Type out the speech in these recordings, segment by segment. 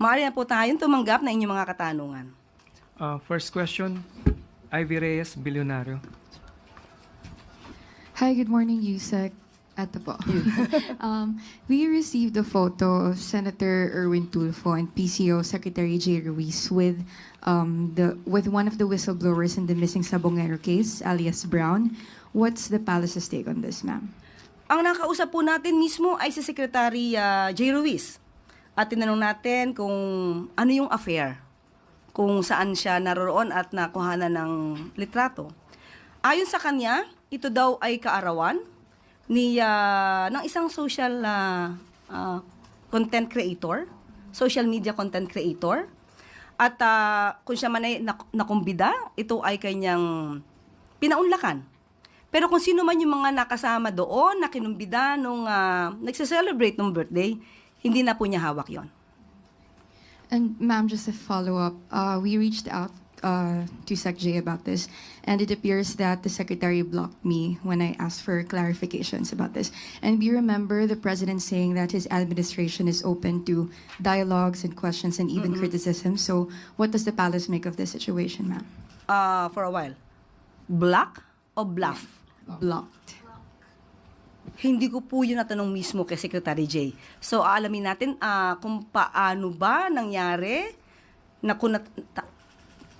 Maaari na po tayong tumanggap na inyong mga katanungan. First question, Ivy Reyes, Bilyonaryo. Hi, good morning, Yusek. Ito po. We received a photo of Senator Erwin Tulfo and PCO Secretary Jay Ruiz with one of the whistleblowers in the missing Sabongero case, alias Brown. What's the palace's take on this, ma'am? Ang nakausap po natin mismo ay si Secretary Jay Ruiz. At tinanong natin kung ano yung affair, kung saan siya naroroon at nakuhanan ng litrato. Ayon sa kanya, ito daw ay kaarawan ng isang social content creator, social media content creator. At kung siya man ay nakumbida, ito ay kanyang pinaunlakan. Pero kung sino man yung mga nakasama doon, na kinumbida nung nagse-celebrate ng birthday, hindi na po niya hawak yon. And ma'am, just a follow-up. We reached out to Sec J about this, and it appears that the secretary blocked me when I asked for clarifications about this. And we remember the president saying that his administration is open to dialogues and questions and even criticism. So what does the palace make of this situation, ma'am? For a while. Block o bluff? Blocked. Hindi ko po yun natanong mismo kay Secretary Jay. So, aalamin natin kung paano ba nangyari na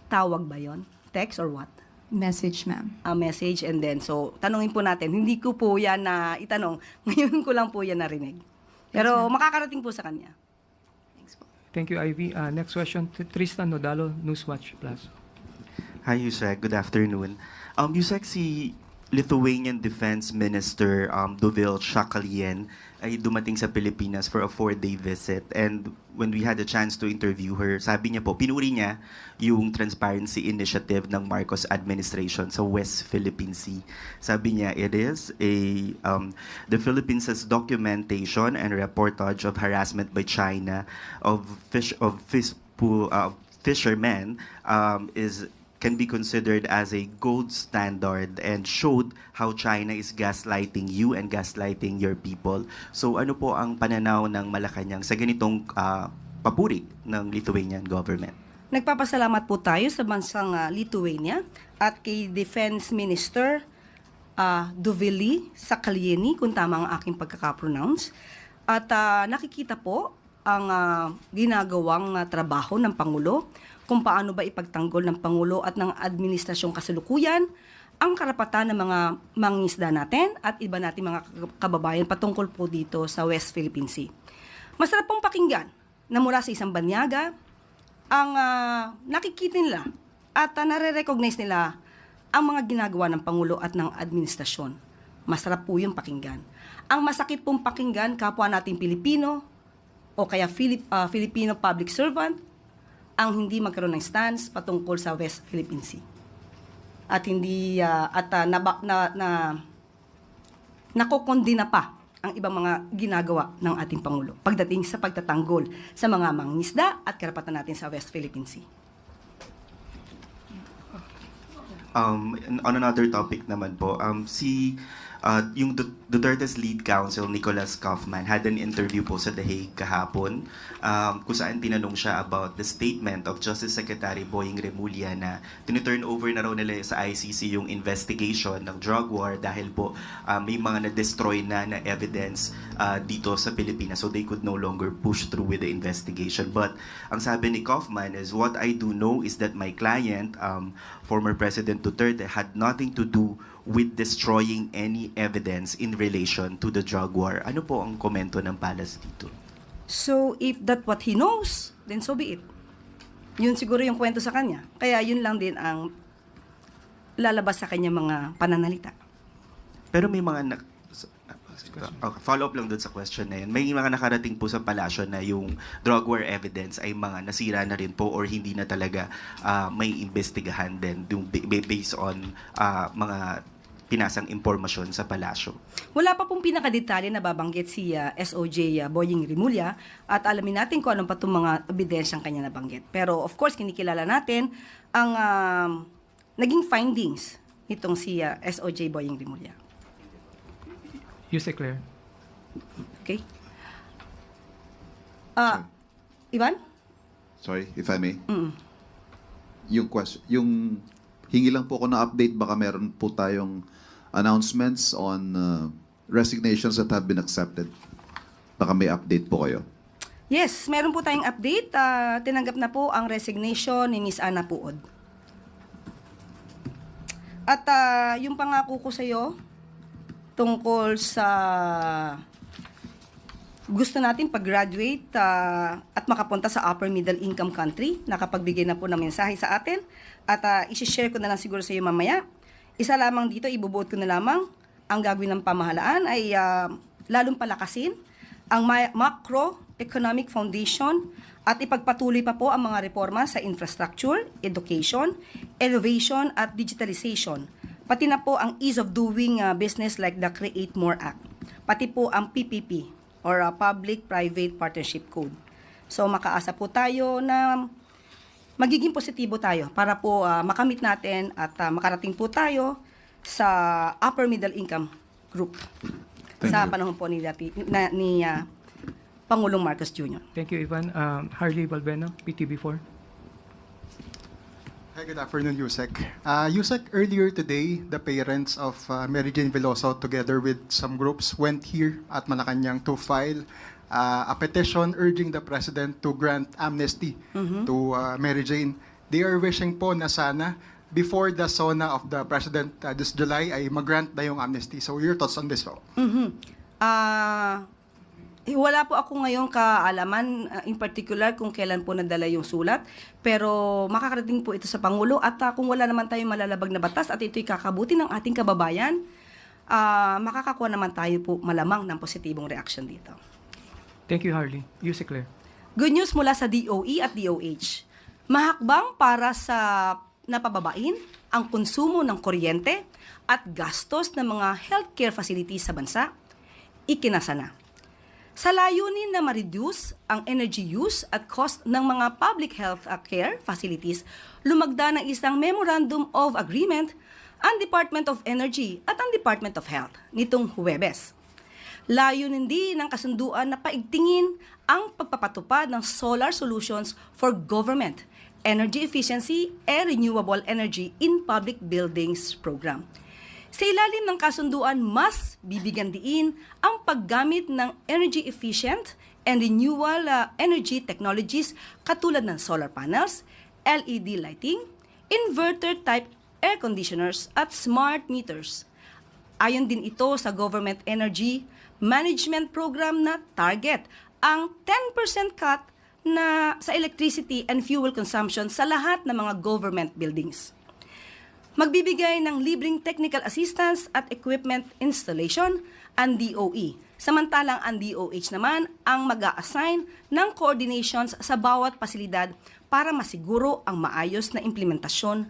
tawag ba yon? Text or what? Message, ma'am. A message and then, so, tanongin po natin. Hindi ko po yan na itanong. Ngayon ko lang po yan narinig. Pero makakarating po sa kanya. Thanks po. Thank you, Ivy. Next question, Tristan Nodalo, Newswatch Plus. Hi, Yusek. Good afternoon. Yusek, si Lithuanian Defense Minister Dovile Shakalien ay dumating sa Pilipinas for a 4-day visit. And when we had a chance to interview her, sabi niya po, pinuri niya yung transparency initiative ng Marcos administration sa West Philippine Sea. Sabi niya, it is the Philippines' documentation and reportage of harassment by China of fishermen can be considered as a gold standard and showed how China is gaslighting you and gaslighting your people. So ano po ang pananaw ng Malacanang sa ganitong papuri ng Lithuanian government? Nagpapasalamat po tayo sa bansang Lithuania at kay Defense Minister Dovile Sakalieni, kung tama ang aking pagkakapronounce. At nakikita po ang ginagawang trabaho ng Pangulo, kung paano ba ipagtanggol ng Pangulo at ng administrasyong kasalukuyan ang karapatan ng mga mangingisda natin at iba nating mga kababayan patungkol po dito sa West Philippine Sea. Masarap pong pakinggan na mula sa isang banyaga ang nakikita nila at nare-recognize nila ang mga ginagawa ng Pangulo at ng administrasyon. Masarap po yung pakinggan. Ang masakit pong pakinggan, kapwa nating Pilipino o kaya Filipino public servant, ang hindi magkaroon ng stance patungkol sa West Philippine Sea. At hindi nakokondina pa ang ibang mga ginagawa ng ating Pangulo pagdating sa pagtatanggol sa mga mangingisda at karapatan natin sa West Philippine Sea. On another topic naman po, yung Duterte's lead counsel, Nicholas Kaufman, had an interview po sa The Hague kahapon kung saan tinanong siya about the statement of Justice Secretary Boying Remulla na tiniturn over na raw nila sa ICC yung investigation ng drug war dahil po may mga na-destroy na evidence dito sa Pilipinas, so they could no longer push through with the investigation. But ang sabi ni Kaufman is, what I do know is that my client, former President Duterte, had nothing to do with destroying any evidence in relation to the drug war. Ano po ang komento ng Palace dito? So, if that what he knows, then so be it. Yun siguro yung kwento sa kanya. Kaya yun lang din ang lalabas sa kanya mga pananalita. Pero may mga follow-up lang doon sa question na yun. May mga nakarating po sa palasyo na yung drug war evidence ay mga nasira na rin po or hindi na talaga may investigahan din based on mga pinasang impormasyon sa palasyo. Wala pa pong pinakadetalye na babanggit si SOJ Boying Remulla at alamin natin kung anong pa itong mga ebidensyang kanya nabanggit. Pero of course, kinikilala natin ang naging findings nitong si SOJ Boying Remulla. Yusek Claire. Okay. Ivan? Sorry, if I may. Mm. Yung hingi lang po ako na update, baka meron po tayong announcements on resignations that have been accepted. Baka may update po kayo. Yes, meron po tayong update. Tinanggap na po ang resignation ni Miss Ana Puod. At yung pangako ko sa iyo tungkol sa gusto natin pag-graduate at makapunta sa upper middle income country, nakapagbigay na po ng mensahe sa atin at isi-share ko na lang siguro sa iyo mamaya. Isa lamang dito, ibubuot ko na lamang ang gagawin ng pamahalaan ay lalong palakasin ang macroeconomic foundation at ipagpatuloy pa po ang mga reforma sa infrastructure, education, innovation at digitalization. Pati na po ang ease of doing business like the Create More Act. Pati po ang PPP or Public-Private Partnership Code. So makaasa po tayo na magiging positibo tayo para po makamit natin at makarating po tayo sa upper middle income group sa panahon po ni Pangulong Marcos Jr. Thank you, Ivan. Harley Valveno, PTV4. Hi, good afternoon, Yusek. Yusek, earlier today, the parents of Mary Jane Veloso, together with some groups, went here at Malacanang to file a petition urging the President to grant amnesty to Mary Jane. They are wishing po na sana, before the SONA of the President this July, ay mag-grant na yung amnesty. So, your thoughts on this po? Wala po ako ngayong kaalaman in particular kung kailan po nadala yung sulat, pero makakarating po ito sa Pangulo at kung wala naman tayong malalabag na batas at ito'y kakabuti ng ating kababayan, makakakuha naman tayo po malamang ng positibong reaction dito. Thank you, Harley. Yusek Claire. Good news mula sa DOE at DOH. Mahakbang para sa napababain ang konsumo ng kuryente at gastos ng mga healthcare facilities sa bansa, ikinasa na. Sa layunin na ma-reduce ang energy use at cost ng mga public health care facilities, lumagda ng isang Memorandum of Agreement ang Department of Energy at ang Department of Health nitong Huwebes. Layunin din ng kasunduan na paigtingin ang pagpapatupad ng solar solutions for government, energy efficiency, and renewable energy in public buildings program. Sa ilalim ng kasunduan, mas bibigyan diin ang paggamit ng energy efficient and renewable energy technologies katulad ng solar panels, LED lighting, inverter-type air conditioners at smart meters. Ayon din ito sa Government Energy Management Program na target ang 10% cut na sa electricity and fuel consumption sa lahat ng mga government buildings. Magbibigay ng libreng technical assistance at equipment installation ang DOE. Samantalang ang DOH naman ang mag-a-assign ng coordinations sa bawat pasilidad para masiguro ang maayos na implementasyon